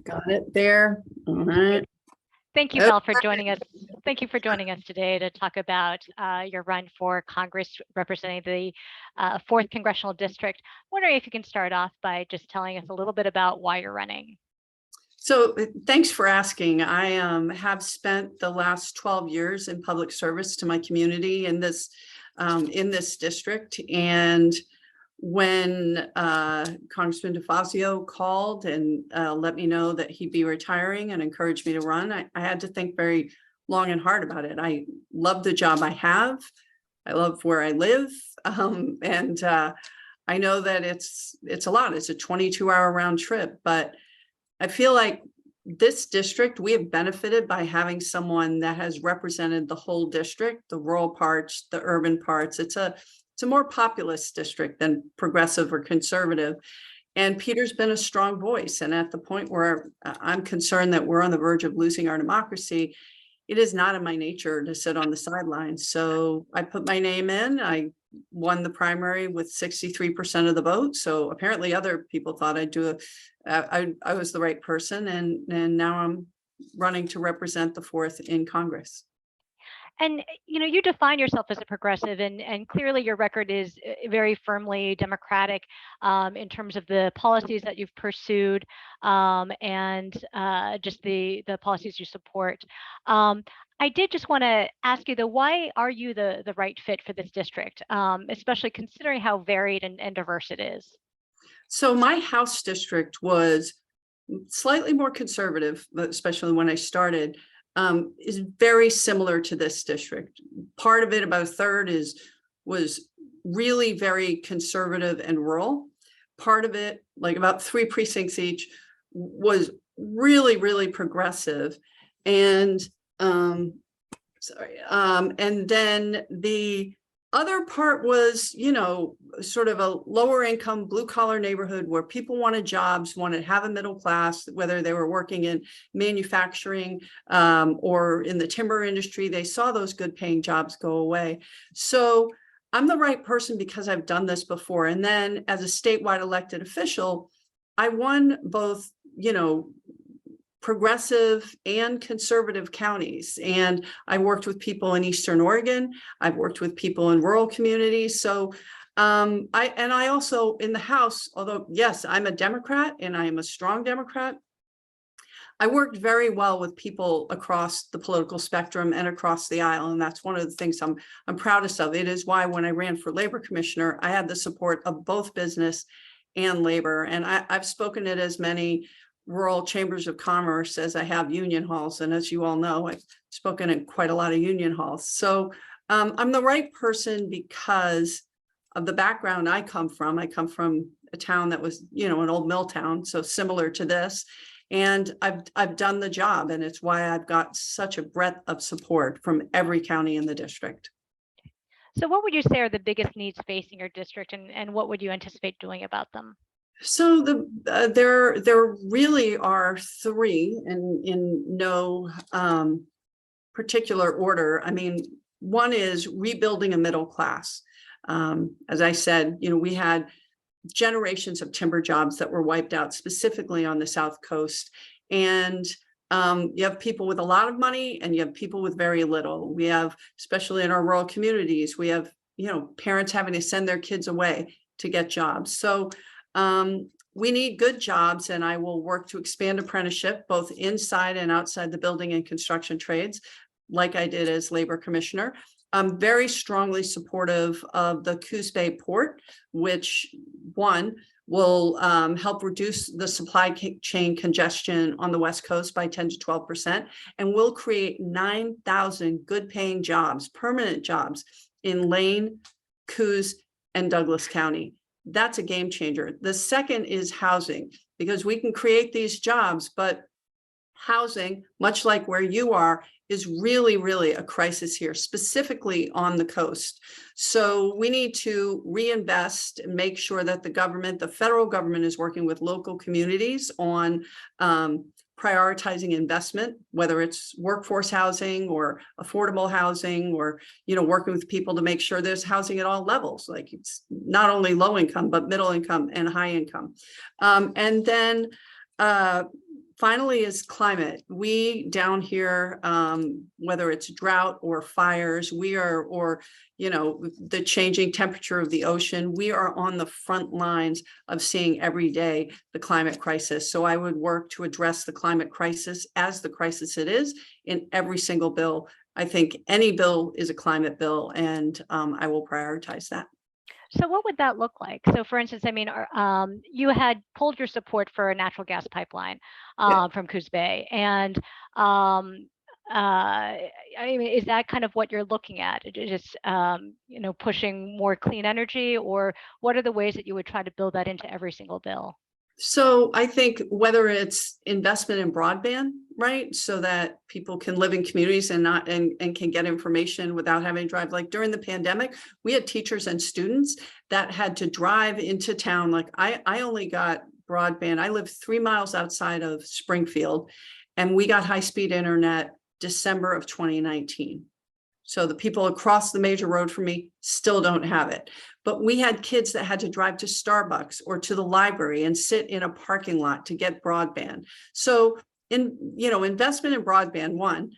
Got it there. All right. Thank you, Val, for joining us. Thank you for joining us today to talk about your run for Congress representing the 4th Congressional District. I'm wondering if you can start off by just telling us a little bit about why you're running. So thanks for asking. I have spent the last 12 years in public service to my community in this district. And when Congressman DeFazio called and let me know that he'd be retiring and encouraged me to run, I had to think very long and hard about it. I love the job I have. I love where I live. And I know that it's a lot. It's a 22-hour round trip, but I feel like this district, we have benefited by having someone that has represented the whole district, the rural parts, the urban parts. It's a more populous district than progressive or conservative. And Peter's been a strong voice. And at the point where I'm concerned that we're on the verge of losing our democracy, it is not in my nature to sit on the sidelines. So I put my name in. I won the primary with 63% of the vote. So apparently other people thought I'd do I was the right person. And now I'm running to represent the 4th in Congress. And, you know, you define yourself as a progressive, and clearly your record is very firmly Democratic in terms of the policies that you've pursued and just the policies you support. I did just want to ask you, though, why are you the right fit for this district, especially considering how varied and diverse it is? So my House district was slightly more conservative, especially when I started. Is very similar to this district. Part of it, about a third, was really very conservative and rural. Part of it, like about 3 precincts each, was really, really progressive. And and then the other part was, you know, sort of a lower income, blue collar neighborhood where people wanted jobs, wanted to have a middle class, whether they were working in manufacturing or in the timber industry. They saw those good paying jobs go away. So I'm the right person because I've done this before. And then as a statewide elected official, I won both, you know, progressive and conservative counties. And I worked with people in Eastern Oregon. I've worked with people in rural communities. So I also in the House, although yes, I'm a Democrat and I am a strong Democrat, I worked very well with people across the political spectrum and across the aisle. And that's one of the things I'm proudest of. It is why when I ran for labor commissioner, I had the support of both business and labor. And I've spoken at as many rural chambers of commerce as I have union halls. And as you all know, I've spoken in quite a lot of union halls. So I'm the right person because of the background I come from. I come from a town that was, you know, an old mill town, so similar to this. And I've done the job, and it's why I've got such a breadth of support from every county in the district. So what would you say are the biggest needs facing your district, and what would you anticipate doing about them? So there really are 3, and in no particular order. I mean, one is rebuilding a middle class. As I said, you know, we had generations of timber jobs that were wiped out, specifically on the South Coast. And you have people with a lot of money and you have people with very little. We have, especially in our rural communities, we have, you know, parents having to send their kids away to get jobs. So we need good jobs, and I will work to expand apprenticeship both inside and outside the building and construction trades, like I did as labor commissioner. I'm very strongly supportive of the Coos Bay Port, which will help reduce the supply chain congestion on the West Coast by 10 to 12%, and will create 9,000 good paying jobs, permanent jobs in Lane, Coos, and Douglas County. That's a game changer. The second is housing, because we can create these jobs, but housing, much like where you are, is really, really a crisis here, specifically on the coast. So we need to reinvest and make sure that the government, the federal government, is working with local communities on prioritizing investment, whether it's workforce housing or affordable housing, or, working with people to make sure there's housing at all levels. Like it's not only low income, but middle income and high income. And then finally is climate. We down here, whether it's drought or fires, or the changing temperature of the ocean, we are on the front lines of seeing every day the climate crisis. So I would work to address the climate crisis as the crisis it is in every single bill. I think any bill is a climate bill, and I will prioritize that. So what would that look like? So for instance, I mean, you had pulled your support for a natural gas pipeline from Coos Bay. And I mean, is that kind of what you're looking at? Just, pushing more clean energy, or what are the ways that you would try to build that into every single bill? So I think whether it's investment in broadband, right, so that people can live in communities and can get information without having to drive. Like during the pandemic, we had teachers and students that had to drive into town. Like I only got broadband. I live 3 miles outside of Springfield, and we got high-speed internet December of 2019. So the people across the major road from me still don't have it. But we had kids that had to drive to Starbucks or to the library and sit in a parking lot to get broadband. So investment in broadband, one,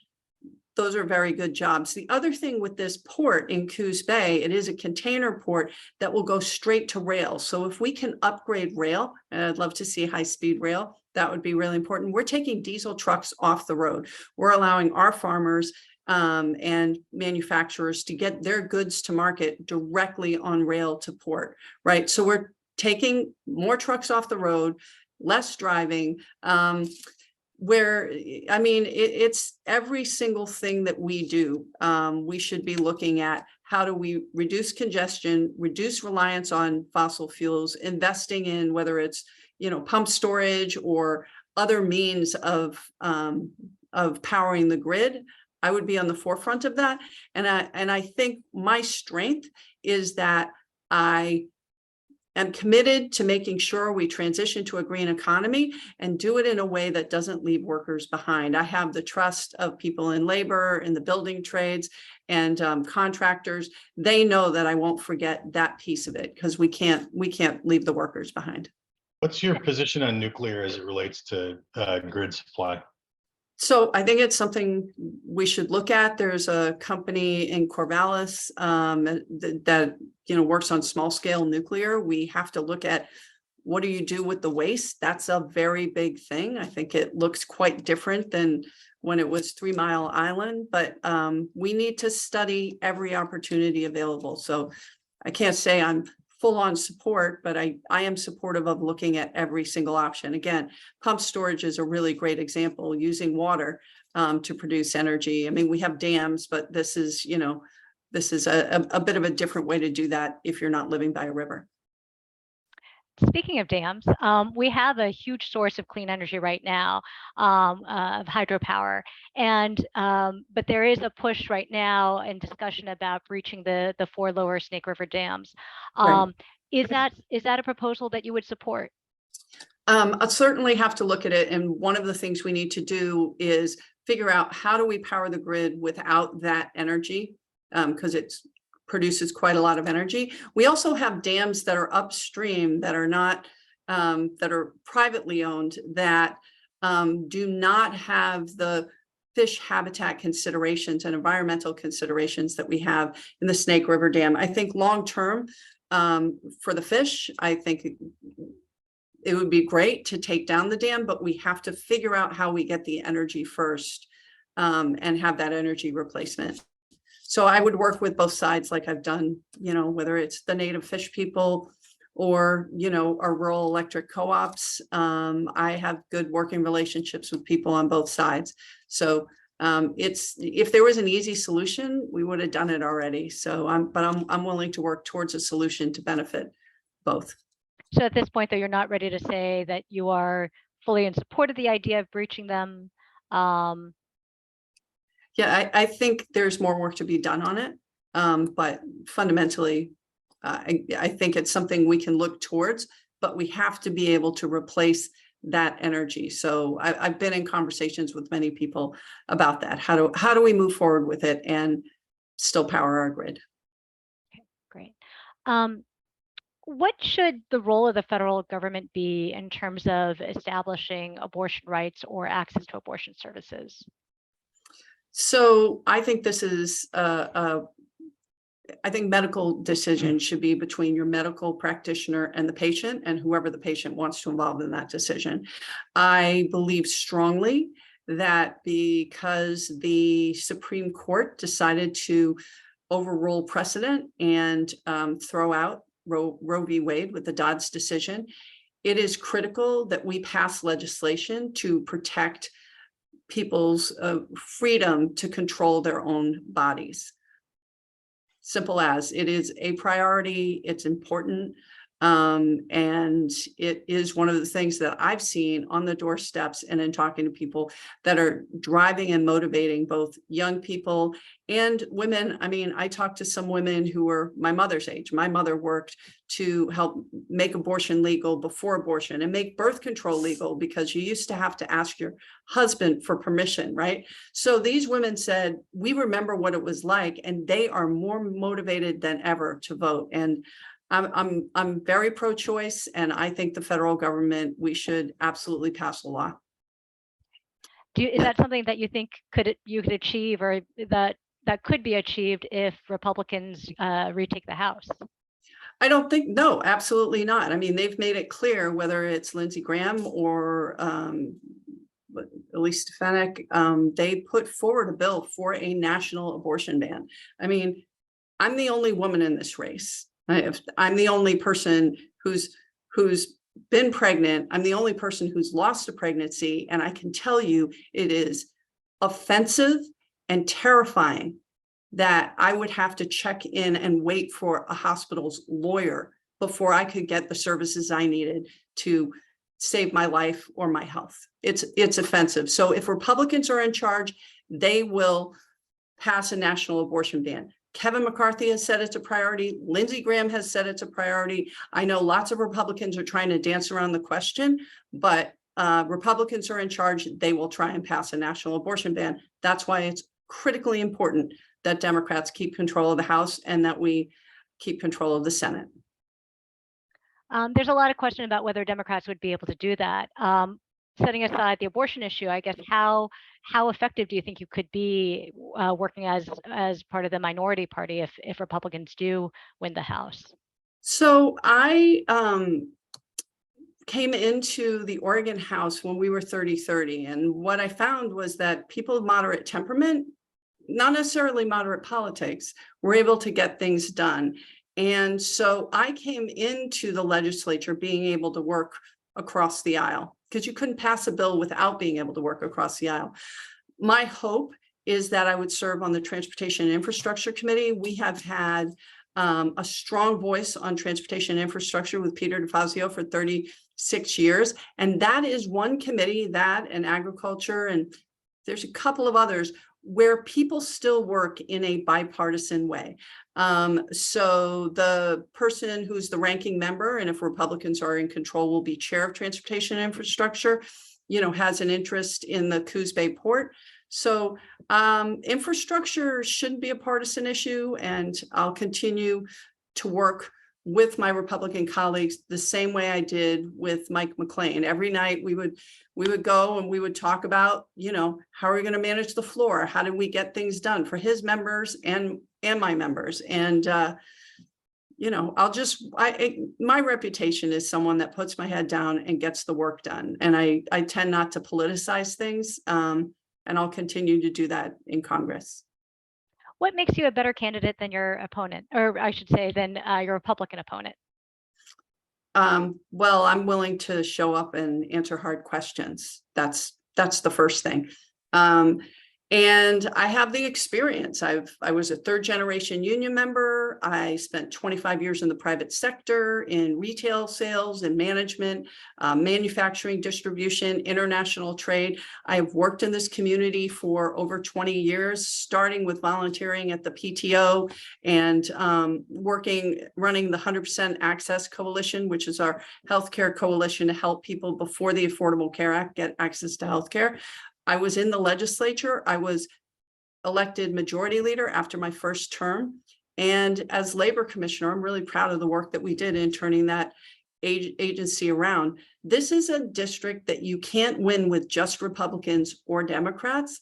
those are very good jobs. The other thing with this port in Coos Bay, it is a container port that will go straight to rail. So if we can upgrade rail, and I'd love to see high-speed rail, that would be really important. We're taking diesel trucks off the road. We're allowing our farmers and manufacturers to get their goods to market directly on rail to port, right? So we're taking more trucks off the road, less driving, it's every single thing that we do. We should be looking at how do we reduce congestion, reduce reliance on fossil fuels, investing in whether it's, pump storage or other means of powering the grid. I would be on the forefront of that. And I think my strength is that I am committed to making sure we transition to a green economy and do it in a way that doesn't leave workers behind. I have the trust of people in labor, in the building trades, and contractors. They know that I won't forget that piece of it, because we can't leave the workers behind. What's your position on nuclear as it relates to grid supply? So I think it's something we should look at. There's a company in Corvallis that works on small scale nuclear. We have to look at what do you do with the waste? That's a very big thing. I think it looks quite different than when it was 3 Mile Island, but we need to study every opportunity available. So I can't say I'm full on support, but I am supportive of looking at every single option. Again, pump storage is a really great example, using water to produce energy. I mean, we have dams, but this is a bit of a different way to do that if you're not living by a river. Speaking of dams, we have a huge source of clean energy right now, of hydropower, and but there is a push right now and discussion about breaching the 4 lower Snake River dams. Right. Is that a proposal that you would support? I'll certainly have to look at it, and one of the things we need to do is figure out how do we power the grid without that energy, because it's produces quite a lot of energy. We also have dams that are upstream that are not that are privately owned that do not have the fish habitat considerations and environmental considerations that we have in the Snake River Dam. I think long term for the fish, I think it would be great to take down the dam, but we have to figure out how we get the energy first and have that energy replacement. So I would work with both sides like I've done, whether it's the native fish people or, our rural electric co-ops. I have good working relationships with people on both sides. So if there was an easy solution, we would have done it already. So I'm willing to work towards a solution to benefit both. So at this point, though, you're not ready to say that you are fully in support of the idea of breaching them. Yeah, I think there's more work to be done on it. But fundamentally, I think it's something we can look towards, but we have to be able to replace that energy. So I've been in conversations with many people about that. How do we move forward with it and still power our grid? Okay, great. What should the role of the federal government be in terms of establishing abortion rights or access to abortion services? So I think this is I think medical decisions should be between your medical practitioner and the patient, and whoever the patient wants to involve in that decision. I believe strongly that because the Supreme Court decided to overrule precedent and throw out Roe v. Wade with the Dobbs decision, it is critical that we pass legislation to protect people's freedom to control their own bodies. Simple as. It is a priority. It's important. And it is one of the things that I've seen on the doorsteps and in talking to people that are driving and motivating both young people and women. I mean, I talked to some women who were my mother's age. My mother worked to help make abortion legal before abortion and make birth control legal, because you used to have to ask your husband for permission, right? So these women said, we remember what it was like, and they are more motivated than ever to vote. And I'm very pro-choice, and I think the federal government, we should absolutely pass a law. Is that something that you think you could achieve, or that could be achieved if Republicans retake the House? I don't think, no, absolutely not. I mean, they've made it clear, whether it's Lindsey Graham or Elise Stefanik, they put forward a bill for a national abortion ban. I mean, I'm the only woman in this race. I'm the only person who's been pregnant. I'm the only person who's lost a pregnancy. And I can tell you it is offensive and terrifying that I would have to check in and wait for a hospital's lawyer before I could get the services I needed to save my life or my health. It's offensive. So if Republicans are in charge, they will pass a national abortion ban. Kevin McCarthy has said it's a priority. Lindsey Graham has said it's a priority. I know lots of Republicans are trying to dance around the question, but Republicans are in charge. They will try and pass a national abortion ban. That's why it's critically important that Democrats keep control of the House and that we keep control of the Senate. There's a lot of question about whether Democrats would be able to do that. Setting aside the abortion issue, I guess, how effective do you think you could be working as part of the minority party if Republicans do win the House? So I came into the Oregon House when we were 30-30. And what I found was that people of moderate temperament, not necessarily moderate politics, were able to get things done. And so I came into the legislature being able to work across the aisle, because you couldn't pass a bill without being able to work across the aisle. My hope is that I would serve on the Transportation and Infrastructure Committee. We have had a strong voice on transportation and infrastructure with Peter DeFazio for 36 years. And that is one committee, that and agriculture, and there's a couple of others where people still work in a bipartisan way. So the person who's the ranking member, and if Republicans are in control, will be chair of transportation and infrastructure, has an interest in the Coos Bay port. So infrastructure shouldn't be a partisan issue, and I'll continue to work with my Republican colleagues the same way I did with Mike McLean. Every night we would go and we would talk about, how are we going to manage the floor? How do we get things done for his members and my members? And my reputation is someone that puts my head down and gets the work done. And I tend not to politicize things. And I'll continue to do that in Congress. What makes you a better candidate than your opponent, or I should say than your Republican opponent? Well, I'm willing to show up and answer hard questions. That's the first thing. And I have the experience. I was a third generation union member. I spent 25 years in the private sector in retail sales and management, manufacturing, distribution, international trade. I have worked in this community for over 20 years, starting with volunteering at the PTO and running the 100% Access Coalition, which is our healthcare coalition to help people before the Affordable Care Act get access to healthcare. I was in the legislature. I was elected majority leader after my first term. And as labor commissioner, I'm really proud of the work that we did in turning that agency around. This is a district that you can't win with just Republicans or Democrats.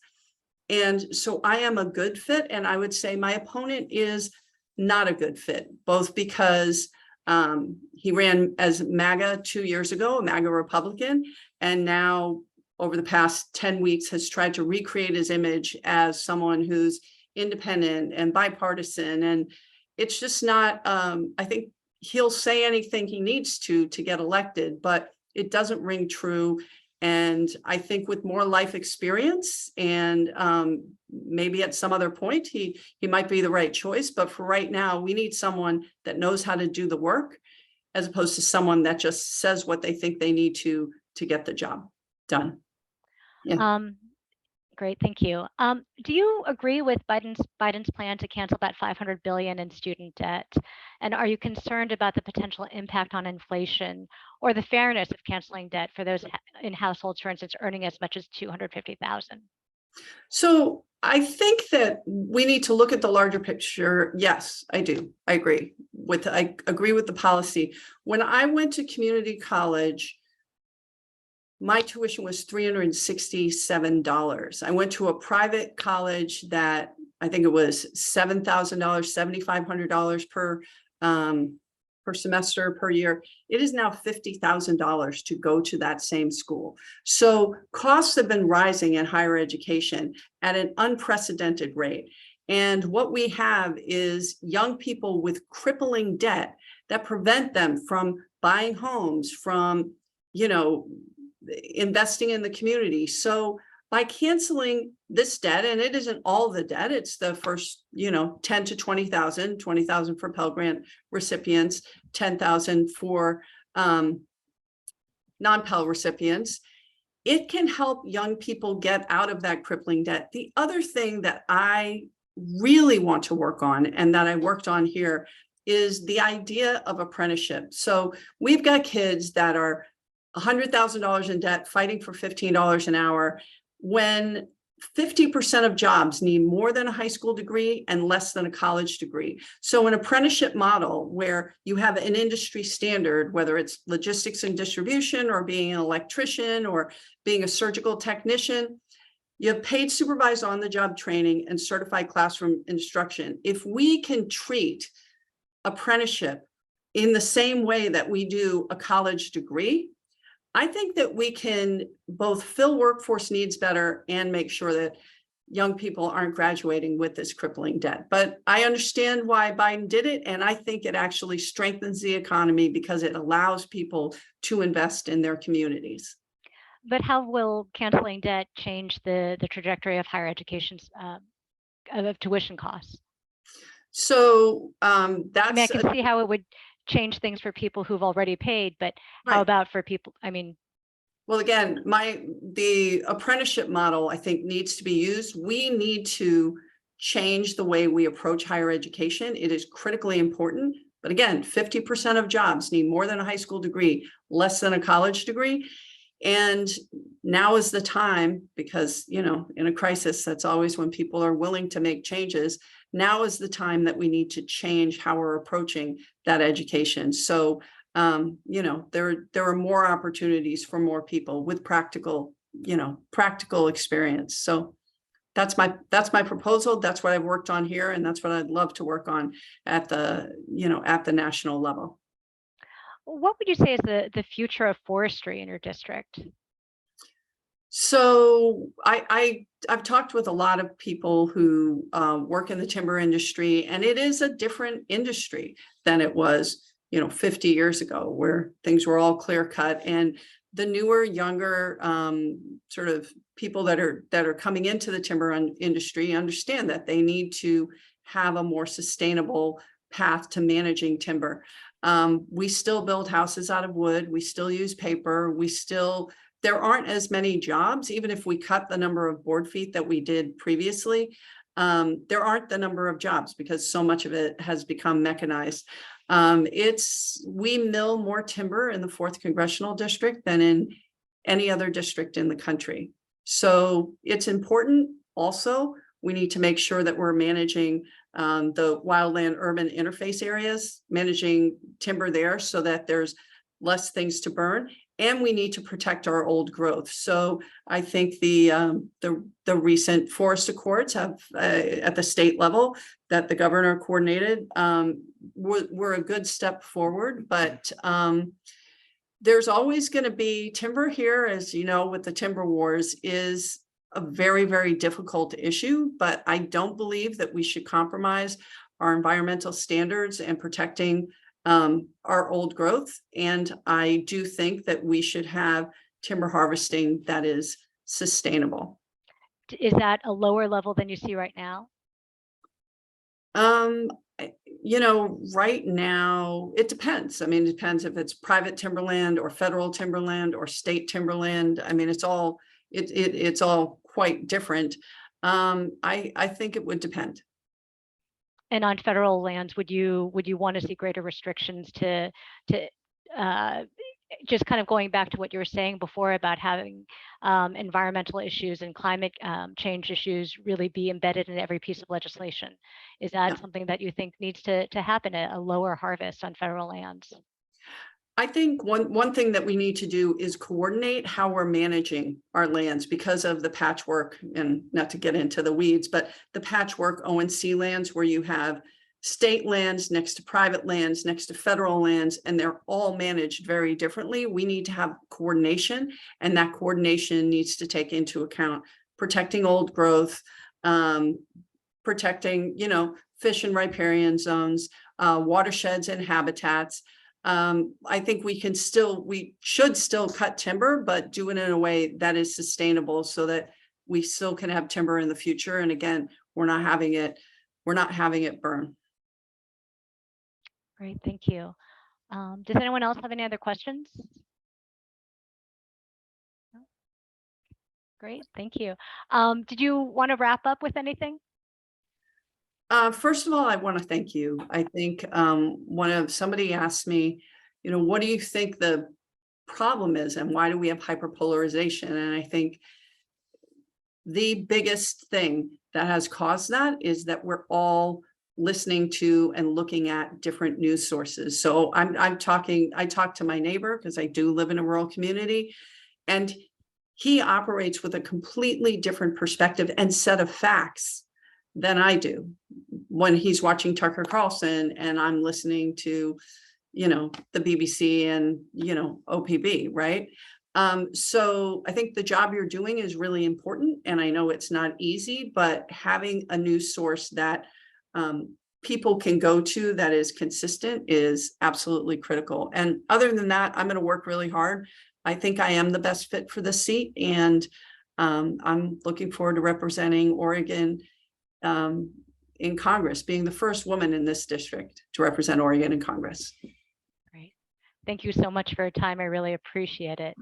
And so I am a good fit. And I would say my opponent is not a good fit, both because he ran as MAGA 2 years ago, a MAGA Republican, and now over the past 10 weeks has tried to recreate his image as someone who's independent and bipartisan. And it's just not, I think he'll say anything he needs to get elected, but it doesn't ring true. And I think with more life experience and maybe at some other point, he might be the right choice. But for right now, we need someone that knows how to do the work as opposed to someone that just says what they think they need to get the job done. Yeah. Great, thank you. Do you agree with Biden's plan to cancel that $500 billion in student debt? And are you concerned about the potential impact on inflation or the fairness of canceling debt for those in households, for instance, earning as much as $250,000? So I think that we need to look at the larger picture. Yes, I do. I agree with the policy. When I went to community college, my tuition was $367. I went to a private college that I think it was $7,000, $7,500 per semester per year. It is now $50,000 to go to that same school. So costs have been rising in higher education at an unprecedented rate. And what we have is young people with crippling debt that prevent them from buying homes, from, investing in the community. So by canceling this debt, and it isn't all the debt, it's the first, 10 to 20,000, 20,000 for Pell Grant recipients, 10,000 for non-Pell recipients. It can help young people get out of that crippling debt. The other thing that I really want to work on, and that I worked on here, is the idea of apprenticeship. So we've got kids that are $100,000 in debt, fighting for $15 an hour, when 50% of jobs need more than a high school degree and less than a college degree. So an apprenticeship model where you have an industry standard, whether it's logistics and distribution or being an electrician or being a surgical technician, you have paid supervised on-the-job training and certified classroom instruction. If we can treat apprenticeship in the same way that we do a college degree, I think that we can both fill workforce needs better and make sure that young people aren't graduating with this crippling debt. But I understand why Biden did it, and I think it actually strengthens the economy because it allows people to invest in their communities. But how will canceling debt change the trajectory of higher education's of tuition costs? So I can see how it would change things for people who've already paid, but how about for people? Well, again, the apprenticeship model, I think, needs to be used. We need to change the way we approach higher education. It is critically important. But again, 50% of jobs need more than a high school degree, less than a college degree. And now is the time, because, in a crisis, that's always when people are willing to make changes. Now is the time that we need to change how we're approaching that education. So, there are more opportunities for more people with practical experience. So that's my proposal. That's what I've worked on here. And that's what I'd love to work on at the national level. What would you say is the future of forestry in your district? So I've talked with a lot of people who work in the timber industry, and it is a different industry than it was, 50 years ago, where things were all clear cut. And the newer, younger sort of people that are coming into the timber industry understand that they need to have a more sustainable path to managing timber. We still build houses out of wood. We still use paper. There aren't as many jobs, even if we cut the number of board feet that we did previously. There aren't the number of jobs because so much of it has become mechanized. We mill more timber in the 4th Congressional District than in any other district in the country. So it's important. Also, we need to make sure that we're managing the wildland urban interface areas, managing timber there so that there's less things to burn. And we need to protect our old growth. So I think the recent forest accords have at the state level that the governor coordinated were a good step forward. But there's always going to be timber here, as you know, with the timber wars is a very, very difficult issue. But I don't believe that we should compromise our environmental standards and protecting our old growth. And I do think that we should have timber harvesting that is sustainable. Is that a lower level than you see right now? You know, right now, it depends. I mean, it depends if it's private timberland or federal timberland or state timberland. I mean, it's all quite different. I think it would depend. And on federal lands, would you want to see greater restrictions to just kind of going back to what you were saying before about having environmental issues and climate change issues really be embedded in every piece of legislation? Is that something that you think needs to happen, a lower harvest on federal lands? I think one thing that we need to do is coordinate how we're managing our lands because of the patchwork, and not to get into the weeds, but the patchwork ONC lands where you have state lands next to private lands, next to federal lands, and they're all managed very differently. We need to have coordination, and that coordination needs to take into account protecting old growth, protecting, you know, fish and riparian zones, watersheds and habitats. I think we should still cut timber, but do it in a way that is sustainable so that we still can have timber in the future. And again, we're not having it burn. Great, thank you. Does anyone else have any other questions? No? Great, thank you. Did you want to wrap up with anything? First of all, I want to thank you. I think somebody asked me, you know, what do you think the problem is and why do we have hyperpolarization? And I think the biggest thing that has caused that is that we're all listening to and looking at different news sources. So I talk to my neighbor because I do live in a rural community, and he operates with a completely different perspective and set of facts than I do when he's watching Tucker Carlson and I'm listening to, you know, the BBC and, you know, OPB, right? So I think the job you're doing is really important, and I know it's not easy, but having a news source that people can go to that is consistent is absolutely critical. And other than that, I'm going to work really hard. I think I am the best fit for the seat, and I'm looking forward to representing Oregon in Congress, being the first woman in this district to represent Oregon in Congress. Great. Thank you so much for your time. I really appreciate it.